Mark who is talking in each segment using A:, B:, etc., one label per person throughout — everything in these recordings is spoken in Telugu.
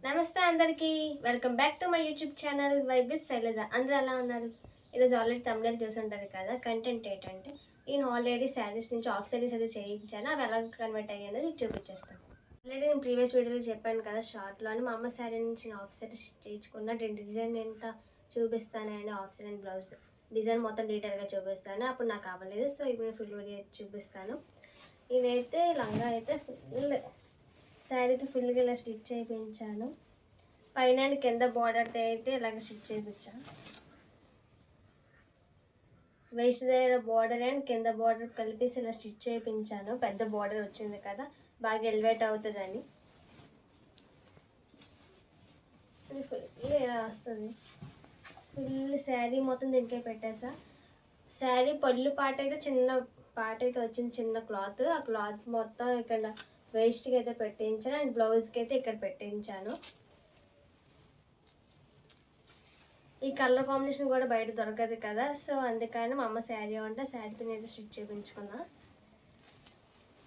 A: నమస్తే అందరికీ, welcome back to my YouTube channel vibe with Shailaja. అందరూ ఎలా ఉన్నారు? ఈరోజు ఆల్రెడీ తమిళ చూసుంటారు కదా. కంటెంట్ ఏంటంటే నేను ఆల్రెడీ శారీస్ నుంచి ఆఫ్ శారీస్ అయితే చేయించాను. అవి ఎలా కన్వర్ట్ అయ్యాయో మీకు చూపించేస్తాను. ఆల్రెడీ నేను ప్రీవియస్ వీడియోలో చెప్పాను కదా, షార్ట్లోని మా అమ్మ శారీ నుంచి నేను ఆఫ్ శారీ చేయించుకున్న డిజైన్ ఎంత చూపిస్తానండి. Of sari and blouse design మొత్తం డీటెయిల్గా చూపిస్తాను. అప్పుడు నాకు అవ్వలేదు, సో ఇప్పుడు ఫుల్ వీడియో చూపిస్తాను. ఇదైతే లంగా అయితే ఫుల్ శారీతో ఫుల్గా ఇలా స్టిచ్ చేయించాను. పైన కింద బార్డర్తో అయితే ఇలాగ స్టిచ్ చేయించాను. వేస్ట్ దగ్గర బార్డర్ అండ్ కింద బార్డర్ కలిపేసి ఇలా స్టిచ్ చేయించాను. పెద్ద బార్డర్ వచ్చింది కదా, బాగా ఎలివేట్ అవుతుందని. ఫుల్ ఇలా వస్తుంది. ఫుల్ శారీ మొత్తం దీనికే పెట్టేసా. శారీ పళ్ళు పాట అయితే చిన్న పాట అయితే వచ్చింది, చిన్న క్లాత్. ఆ క్లాత్ మొత్తం ఇక్కడ వేస్ట్కి అయితే పెట్టించాను అండ్ బ్లౌజ్కి అయితే ఇక్కడ పెట్టించాను. ఈ కలర్ కాంబినేషన్ కూడా బయట దొరకదు కదా, సో అందుకని మా అమ్మ శారీ ఉంటే శారీతో అయితే స్టిచ్ చేయించుకున్నా.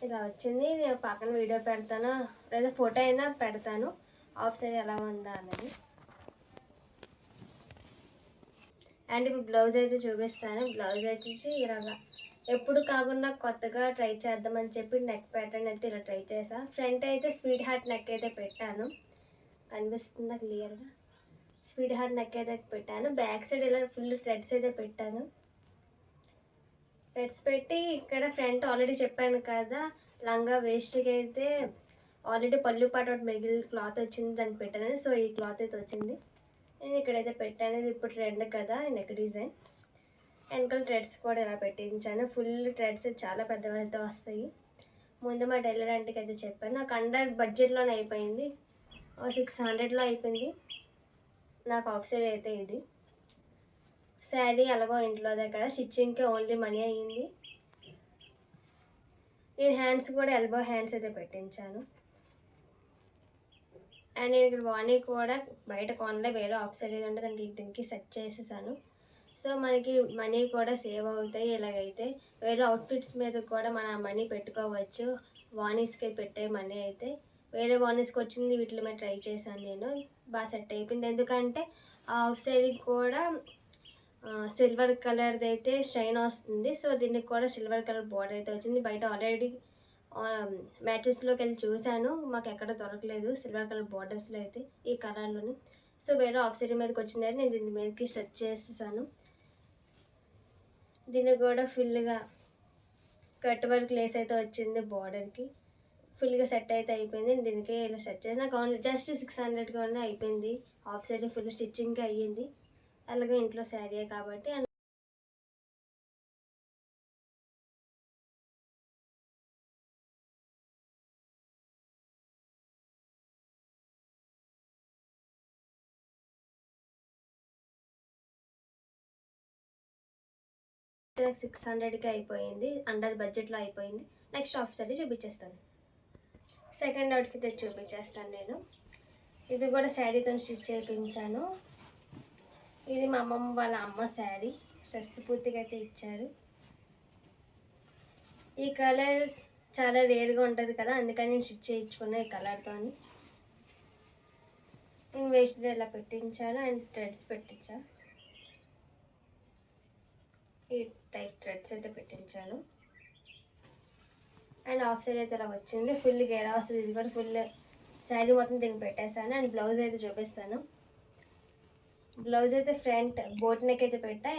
A: ఇలా వచ్చింది. నేను పక్కన వీడియో పెడతాను, లేదా ఫోటో అయినా పెడతాను ఆఫ్ శారీ ఎలా ఉందా అన్నది. అండ్ ఇప్పుడు బ్లౌజ్ అయితే చూపిస్తాను. బ్లౌజ్ వచ్చేసి ఇలాగా ఎప్పుడు కాకుండా కొత్తగా ట్రై చేద్దామని చెప్పి నెక్ ప్యాటర్న్ అయితే ఇలా ట్రై చేసా. ఫ్రంట్ అయితే స్వీట్ హార్ట్ నెక్ అయితే పెట్టాను, కనిపిస్తుందా క్లియర్గా? స్వీట్ హార్ట్ నెక్ అయితే పెట్టాను. బ్యాక్ సైడ్ ఇలా ఫుల్ థ్రెడ్స్ అయితే పెట్టాను. థ్రెడ్స్ పెట్టి ఇక్కడ ఫ్రంట్ ఆల్రెడీ చెప్పాను కదా, లంగా వేస్ట్కి అయితే ఆల్రెడీ పళ్ళు పాట ఒకటి మిగిలిన క్లాత్ వచ్చింది, దాన్ని పెట్టాను. సో ఈ క్లాత్ అయితే వచ్చింది, నేను ఇక్కడైతే పెట్టాను. ఇది ఇప్పుడు ట్రెండ్ కదా నెక్ డిజైన్. వెనకాల థ్రెడ్స్ కూడా ఇలా పెట్టించాను. ఫుల్ థ్రెడ్స్ చాలా పెద్ద వస్తాయి. ముందు మా టైలర్ ఆంటీకి అయితే చెప్పాను. నాకు అండర్ బడ్జెట్లోనే అయిపోయింది, 600లో అయిపోయింది నాకు ఆఫ్ శారీ అయితే. ఇది శారీ ఎలాగో ఇంట్లోదే కదా, స్టిచ్చింగ్కి ఓన్లీ మనీ అయ్యింది. నేను హ్యాండ్స్ కూడా ఎల్బో హ్యాండ్స్ అయితే పెట్టించాను. అండ్ నేను ఇక్కడ వాణి కూడా బయట కొనలే, వేరే ఆఫ్ శారీ ఉంటే దానికి దీనికి సెట్ చేసేసాను. సో మనకి మనీ కూడా సేవ్ అవుతాయి. ఇలాగైతే వేరే అవుట్ఫిట్స్ మీద కూడా మన మనీ పెట్టుకోవచ్చు. వాణీస్కి పెట్టే మనీ అయితే వేరే వాణీస్కి వచ్చింది, వీటి మీద ట్రై చేశాను. నేను బాగా సెట్ అయిపోయింది. ఎందుకంటే ఆ ఆఫ్ శారీ కూడా సిల్వర్ కలర్ది అయితే షైన్ వస్తుంది. సో దీనికి కూడా సిల్వర్ కలర్ బార్డర్ అయితే వచ్చింది. బయట ఆల్రెడీ మ్యాచెస్లోకి వెళ్ళి చూశాను, మాకు ఎక్కడ దొరకలేదు సిల్వర్ కలర్ బార్డర్స్లో అయితే ఈ కలర్లోని. సో వేరే ఆఫ్ శారీ మీదకి వచ్చిందని నేను దీని మీదకి సెట్ చేసేసాను. దీనికి కూడా ఫుల్గా కట్ వర్క్ లేస్ అయితే వచ్చింది బార్డర్కి. ఫుల్గా సెట్ అయితే అయిపోయింది. దీనికి ఇలా సెట్ చేసి నాకు ఓన్లీ జస్ట్ 600 అయిపోయింది. హాఫ్ శారీ ఫుల్ స్టిచ్చింగ్కి అయ్యింది. అలాగే ఇంట్లో శారీయే కాబట్టి. నాకు 600కి అయిపోయింది, అండర్ బడ్జెట్లో అయిపోయింది. నెక్స్ట్ ఆఫ్ శారీ చూపించేస్తాను. సెకండ్ అవుట్ఫిట్ చూపించేస్తాను నేను. ఇది కూడా శారీతో స్టిచ్ చేయించాను. ఇది మా అమ్మమ్మ వాళ్ళ అమ్మ శారీ, షష్టి పూర్తిగా అయితే ఇచ్చారు. ఈ కలర్ చాలా రేర్గా ఉంటుంది కదా, అందుకని నేను స్టిచ్ చేయించుకున్నా ఈ కలర్తో. నేను వేస్ట్ ఇలా పెట్టించాను అండ్ థ్రెడ్స్ పెట్టించాను. ఈ టైప్ థ్రెడ్స్ అయితే పెట్టించాను. అండ్ ఆఫ్ శారీ అయితే ఇలా వచ్చింది. ఫుల్ గేరా వస్తుంది. ఇది కూడా ఫుల్ శారీ మొత్తం దీనికి పెట్టేశాను. అండ్ బ్లౌజ్ అయితే చూపిస్తాను. బ్లౌజ్ అయితే ఫ్రంట్ బోట్ నెక్ అయితే పెట్టా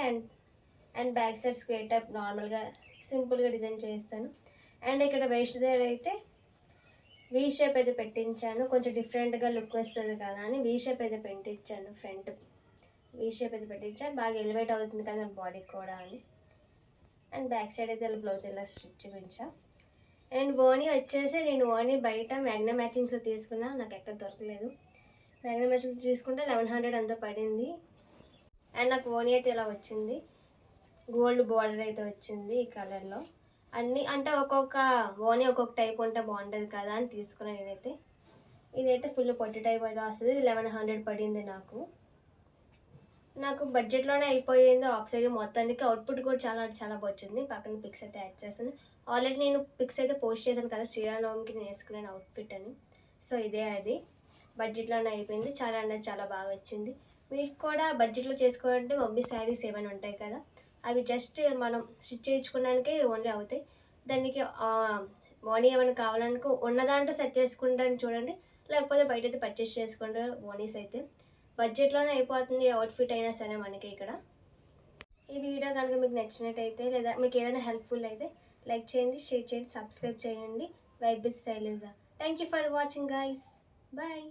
A: and back side square type నార్మల్గా సింపుల్గా డిజైన్ చేస్తాను. అండ్ ఇక్కడ వేస్ట్ దగ్గర అయితే వీ షేప్ అయితే పెట్టించాను, కొంచెం డిఫరెంట్గా లుక్ వస్తుంది కదా అని వీ షేప్ అయితే పెట్టించాను. ఫ్రంట్ వీ షేప్ అయితే పెట్టించాను, బాగా ఎలివేట్ అవుతుంది కదా బాడీకి కూడా అని. అండ్ బ్యాక్ సైడ్ అయితే బ్లౌజ్ ఇలా స్టిచ్ చేయించా. అండ్ ఓనీ వచ్చేసి నేను ఓనీ బయట మ్యాగ్నా మ్యాచింగ్స్లో తీసుకున్నా, నాకు ఎక్కడ దొరకలేదు. మ్యాగ్నా మ్యాచింగ్ తీసుకుంటే 1100 అంతా పడింది. అండ్ నాకు ఓనీ అయితే ఇలా వచ్చింది, గోల్డ్ బార్డర్ అయితే వచ్చింది ఈ కలర్లో. అన్నీ అంటే ఒక్కొక్క ఓనీ ఒక్కొక్క టైప్ ఉంటే బాగుంటుంది కదా అని తీసుకున్నాను నేనైతే. ఇదైతే ఫుల్ పొట్టి టైప్ అయితే వస్తుంది. 1100 పడింది నాకు బడ్జెట్లోనే అయిపోయింది ఆఫ్ శారీ మొత్తానికి. అవుట్పుట్ కూడా చాలా చాలా వచ్చింది. పక్కన పిక్స్ అయితే యాడ్ చేస్తాను. ఆల్రెడీ నేను పిక్స్ అయితే పోస్ట్ చేశాను కదా శ్రీరామనవమికి నేను వేసుకున్నాను అవుట్ఫిట్ అని. సో ఇదే అది. బడ్జెట్లోనే అయిపోయింది. చాలా అనేది చాలా బాగా వచ్చింది. మీరు కూడా బడ్జెట్లో చేసుకోవాలంటే మమ్మీ శారీస్ ఏమైనా ఉంటాయి కదా, అవి జస్ట్ మనం స్టిచ్ చేయించుకోవడానికే ఓన్లీ అవుతాయి. దానికి మనీ ఏమైనా కావాలనుకో ఉన్న దాంట్లో సెట్ చేసుకుంటాను చూడండి, లేకపోతే బయట అయితే పర్చేస్ చేసుకోండి. మోనీస్ అయితే బడ్జెట్లోనే అయిపోతుంది అవుట్ఫిట్ అయినా సరే మనకి ఇక్కడ. ఈ వీడియో కనుక మీకు నచ్చినట్టయితే లేదా మీకు ఏదైనా హెల్ప్ఫుల్ అయితే లైక్ చేయండి, షేర్ చేయండి, సబ్స్క్రైబ్ చేయండి. Vibe with Shailaja. Thank you for watching guys. Bye.